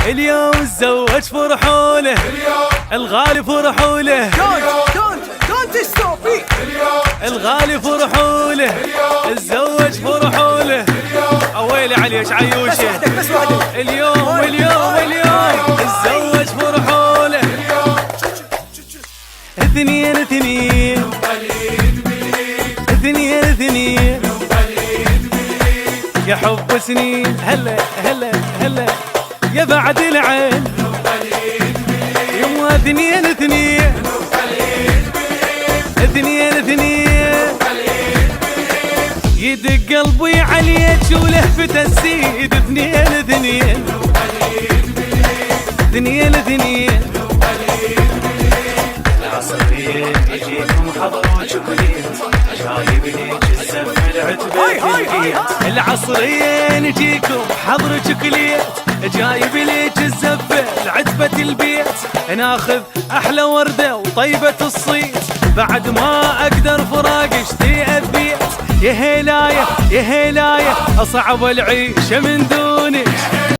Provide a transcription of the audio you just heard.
اليوم تزوج فرحوله، الغالي فرحوله، الغالي فرحوله، تزوج فرحوله. اويلي عليك عيوشه، اليوم اليوم اليوم تزوج فرحوله. اثنين اثنين اثنين اثنين يا حب سنين، هلا هلا هلا يا بعد العين، يوم اثنين اثنين اثنين اثنين يدق قلبي عليك ولهفته تزيد. اثنين اثنين اثنين اثنين العصريين يجيكم حضر وشوكوليت، جايب ليك الزف العتبة. العصريين يجيكم حضر وشوكوليت، جايب ليك الزف العتبة البيت. ناخذ احلى ورده وطيبه الصيت، بعد ما اقدر فراق اشتي اثبيت. يا هلايه يا هلايه اصعب العيشه من دونك،